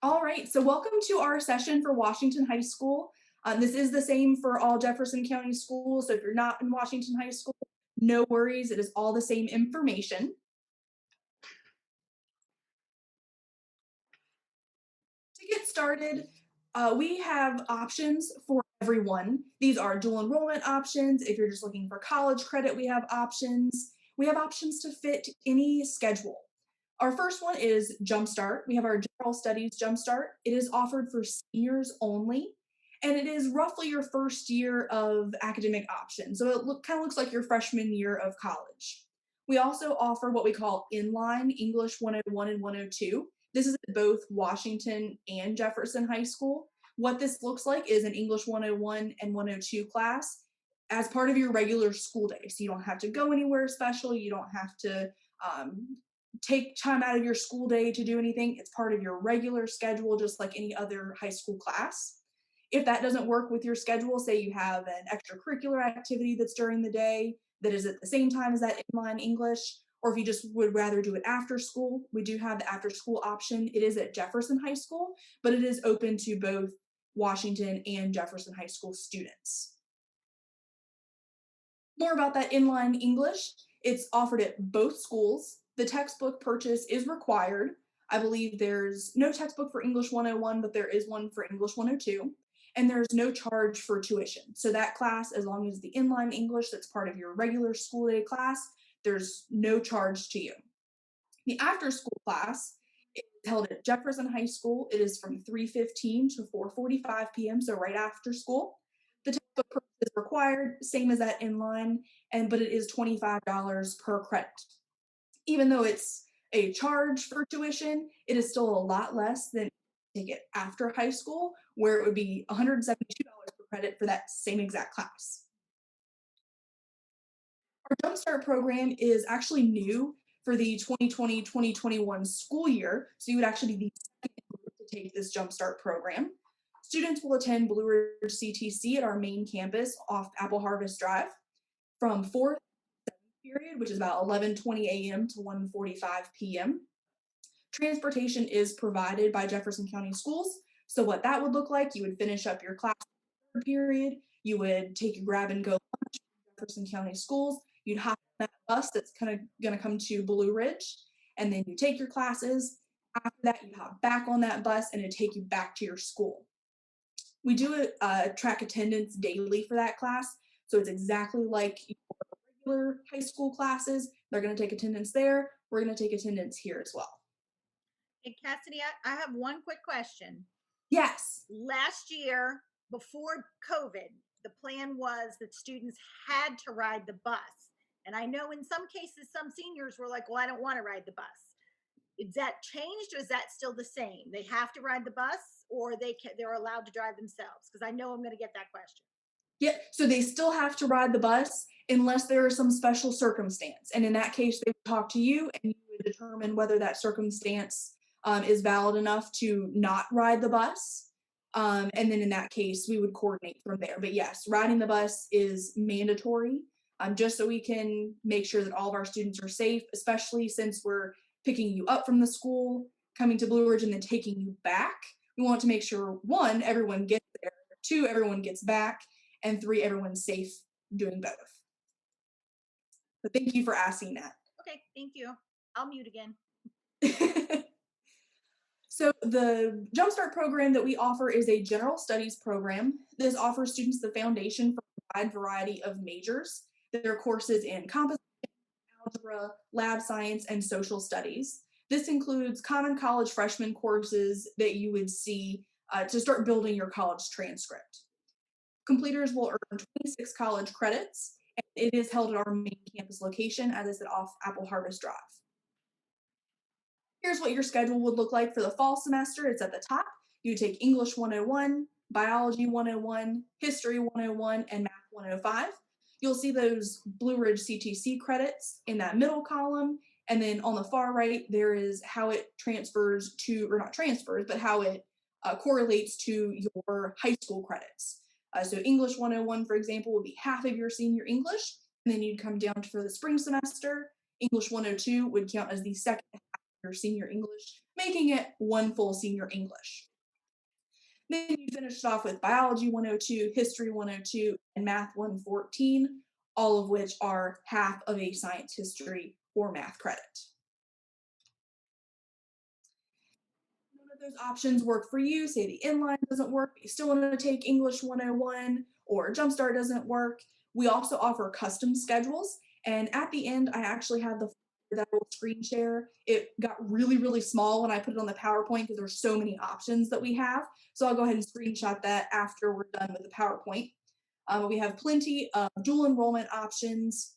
All right, so welcome to our session for Washington High School. This is the same for all Jefferson County schools, so if you're not in Washington High School, no worries, it is all the same information. To get started, we have options for everyone. These are dual enrollment options. If you're just looking for college credit, we have options. We have options to fit any schedule. Our first one is JumpStart. We have our General Studies JumpStart. It is offered for seniors only, and it is roughly your first year of academic options. So it kind of looks like your freshman year of college. We also offer what we call inline English 101 and 102. This is at both Washington and Jefferson High School. What this looks like is an English 101 and 102 class as part of your regular school day. So you don't have to go anywhere special. You don't have to take time out of your school day to do anything. It's part of your regular schedule, just like any other high school class. If that doesn't work with your schedule, say you have an extracurricular activity that's during the day that is at the same time as that inline English, or if you just would rather do it after school, we do have the after school option. It is at Jefferson High School, but it is open to both Washington and Jefferson High School students. More about that inline English, it's offered at both schools. The textbook purchase is required. I believe there's no textbook for English 101, but there is one for English 102. And there's no charge for tuition. So that class, as long as the inline English that's part of your regular school day class, there's no charge to you. The after school class is held at Jefferson High School. It is from 3:15 to 4:45 p.m., so right after school. The textbook purchase is required, same as that inline, but it is $25 per credit. Even though it's a charge for tuition, it is still a lot less than take it after high school, where it would be $172 per credit for that same exact class. Our JumpStart program is actually new for the 2020-2021 school year, so you would actually be the second group to take this JumpStart program. Students will attend Blue Ridge CTC at our main campus off Apple Harvest Drive from 4th to 7th period, which is about 11:20 a.m. to 1:45 p.m. Transportation is provided by Jefferson County Schools. So what that would look like, you would finish up your class period, you would take a grab and go lunch at Jefferson County Schools, you'd hop on that bus that's kind of going to come to Blue Ridge, and then you take your classes. After that, you hop back on that bus and it'd take you back to your school. We do track attendance daily for that class, so it's exactly like your regular high school classes. They're going to take attendance there. We're going to take attendance here as well. Hey, Cassidy, I have one quick question. Yes. Last year, before COVID, the plan was that students had to ride the bus. And I know in some cases, some seniors were like, well, I don't want to ride the bus. Is that changed or is that still the same? They have to ride the bus or they're allowed to drive themselves? Because I know I'm going to get that question. Yeah, so they still have to ride the bus unless there is some special circumstance. And in that case, they would talk to you and you would determine whether that circumstance is valid enough to not ride the bus. And then in that case, we would coordinate from there. But yes, riding the bus is mandatory, just so we can make sure that all of our students are safe, especially since we're picking you up from the school, coming to Blue Ridge, and then taking you back. We want to make sure, one, everyone gets there, two, everyone gets back, and three, everyone's safe doing both. But thank you for asking that. Okay, thank you. I'll mute again. So the JumpStart program that we offer is a general studies program. This offers students the foundation for a wide variety of majors. There are courses in composition, algebra, lab science, and social studies. This includes common college freshman courses that you would see to start building your college transcript. Completers will earn 26 college credits, and it is held at our main campus location, as I said, off Apple Harvest Drive. Here's what your schedule would look like for the fall semester. It's at the top. You take English 101, Biology 101, History 101, and Math 105. You'll see those Blue Ridge CTC credits in that middle column. And then on the far right, there is how it transfers to, or not transfers, but how it correlates to your high school credits. So English 101, for example, would be half of your senior English. And then you'd come down for the spring semester. English 102 would count as the second half your senior English, making it one full senior English. Then you finished off with Biology 102, History 102, and Math 114, all of which are half of a science, history, or math credit. None of those options work for you. Say the inline doesn't work, but you still want to take English 101, or JumpStart doesn't work. We also offer custom schedules. And at the end, I actually have the that will screen share. It got really, really small when I put it on the PowerPoint because there's so many options that we have. So I'll go ahead and screenshot that after we're done with the PowerPoint. We have plenty of dual enrollment options.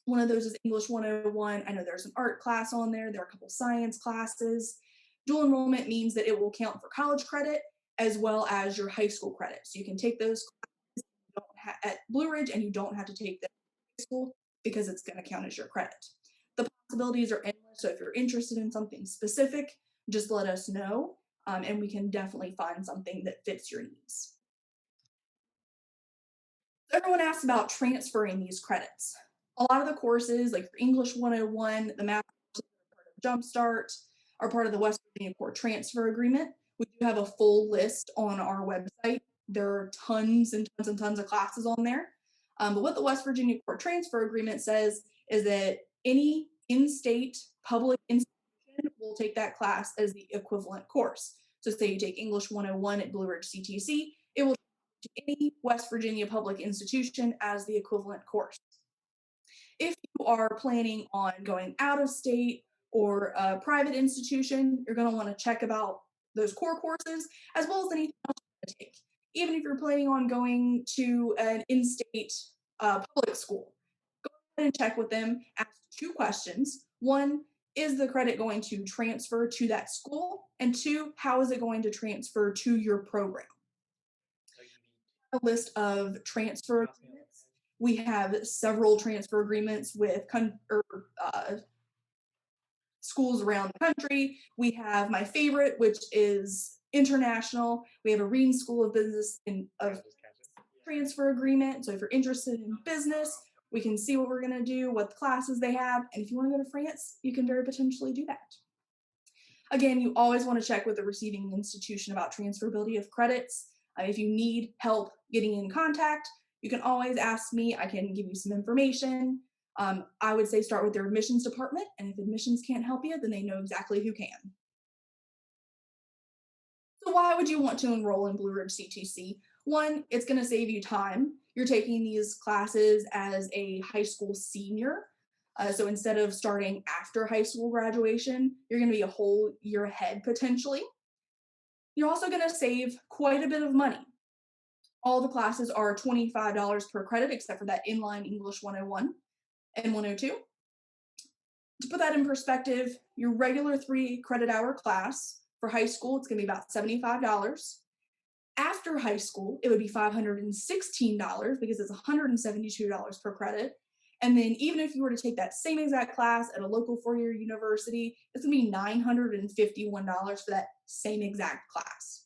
One of those is English 101. I know there's an art class on there. There are a couple science classes. Dual enrollment means that it will count for college credit as well as your high school credit. So you can take those classes at Blue Ridge and you don't have to take them at high school because it's going to count as your credit. The possibilities are endless. So if you're interested in something specific, just let us know and we can definitely find something that fits your needs. Everyone asks about transferring these credits. A lot of the courses, like your English 101, the math courses that are part of JumpStart, are part of the West Virginia Core Transfer Agreement. We do have a full list on our website. There are tons and tons and tons of classes on there. But what the West Virginia Core Transfer Agreement says is that any in-state public institution will take that class as the equivalent course. So say you take English 101 at Blue Ridge CTC, it will to any West Virginia public institution as the equivalent course. If you are planning on going out of state or a private institution, you're going to want to check about those core courses as well as anything else you want to take. Even if you're planning on going to an in-state public school, go ahead and check with them. Ask two questions. One, is the credit going to transfer to that school? And two, how is it going to transfer to your program? A list of transfer agreements. We have several transfer agreements with schools around the country. We have my favorite, which is international. We have a Reed School of Business and a transfer agreement. So if you're interested in business, we can see what we're going to do, what classes they have. And if you want to go to France, you can very potentially do that. Again, you always want to check with the receiving institution about transferability of credits. If you need help getting in contact, you can always ask me. I can give you some information. I would say start with their admissions department, and if admissions can't help you, then they know exactly who can. So why would you want to enroll in Blue Ridge CTC? One, it's going to save you time. You're taking these classes as a high school senior. So instead of starting after high school graduation, you're going to be a whole year ahead potentially. You're also going to save quite a bit of money. All the classes are $25 per credit except for that inline English 101 and 102. To put that in perspective, your regular 3 credit hour class for high school, it's going to be about $75. After high school, it would be $516 because it's $172 per credit. And then even if you were to take that same exact class at a local 4-year university, it's going to be $951 for that same exact class.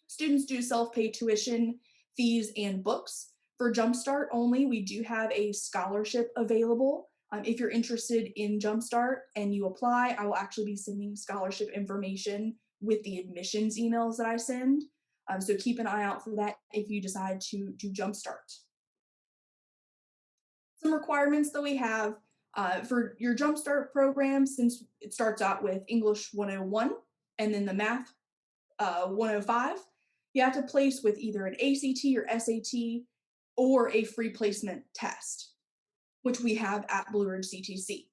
Students do self-pay tuition, fees, and books. For JumpStart only, we do have a scholarship available. If you're interested in JumpStart and you apply, I will actually be sending scholarship information with the admissions emails that I send. So keep an eye out for that if you decide to do JumpStart. Some requirements that we have for your JumpStart program, since it starts out with English 101 and then the Math 105, you have to place with either an ACT or SAT or a free placement test, which we have at Blue Ridge CTC.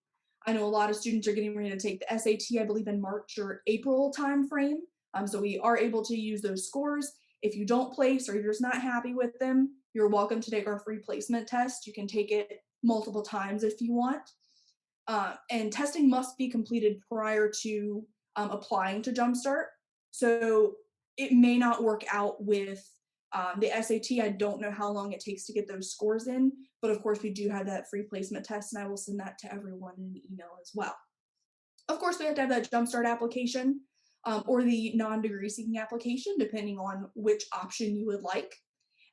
I know a lot of students are getting ready to take the SAT, I believe in March or April timeframe. So we are able to use those scores. If you don't place or you're just not happy with them, you're welcome to take our free placement test. You can take it multiple times if you want. And testing must be completed prior to applying to JumpStart. So it may not work out with the SAT. I don't know how long it takes to get those scores in, but of course we do have that free placement test and I will send that to everyone in an email as well. Of course, we have to have that JumpStart application or the non-degree seeking application, depending on which option you would like.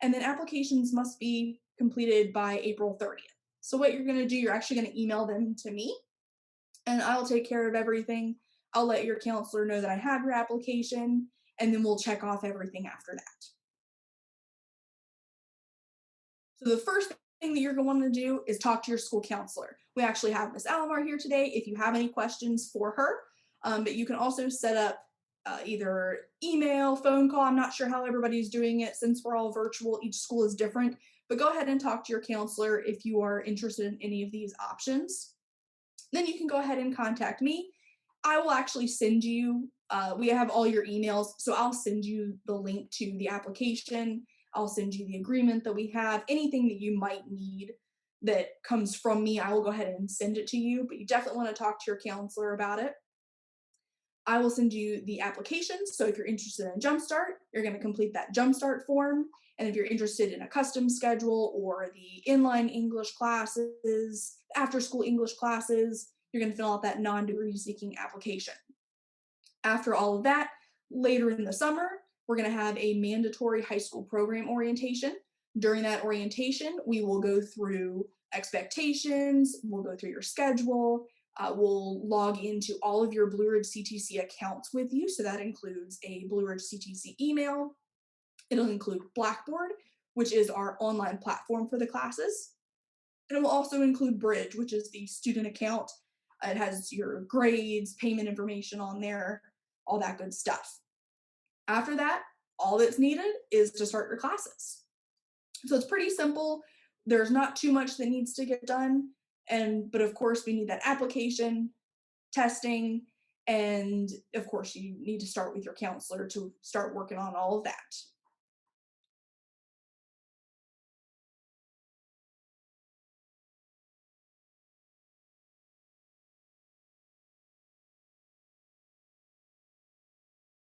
And then applications must be completed by April 30th. So what you're going to do, you're actually going to email them to me and I'll take care of everything. I'll let your counselor know that I have your application, and then we'll check off everything after that. So the first thing that you're going to want to do is talk to your school counselor. We actually have Miss Alomar here today if you have any questions for her, but you can also set up either email, phone call. I'm not sure how everybody's doing it since we're all virtual. Each school is different, but go ahead and talk to your counselor if you are interested in any of these options. Then you can go ahead and contact me. I will actually send you, we have all your emails, so I'll send you the link to the application. I'll send you the agreement that we have, anything that you might need that comes from me, I will go ahead and send it to you, but you definitely want to talk to your counselor about it. I will send you the applications. So if you're interested in JumpStart, you're going to complete that JumpStart form. And if you're interested in a custom schedule or the inline English classes, after school English classes, you're going to fill out that non-degree seeking application. After all of that, later in the summer, we're going to have a mandatory high school program orientation. During that orientation, we will go through expectations, we'll go through your schedule, we'll log into all of your Blue Ridge CTC accounts with you. So that includes a Blue Ridge CTC email. It'll include Blackboard, which is our online platform for the classes. And it will also include Bridge, which is the student account. It has your grades, payment information on there, all that good stuff. After that, all that's needed is to start your classes. So it's pretty simple. There's not too much that needs to get done. But of course, we need that application, testing, and of course, you need to start with your counselor to start working on all of that.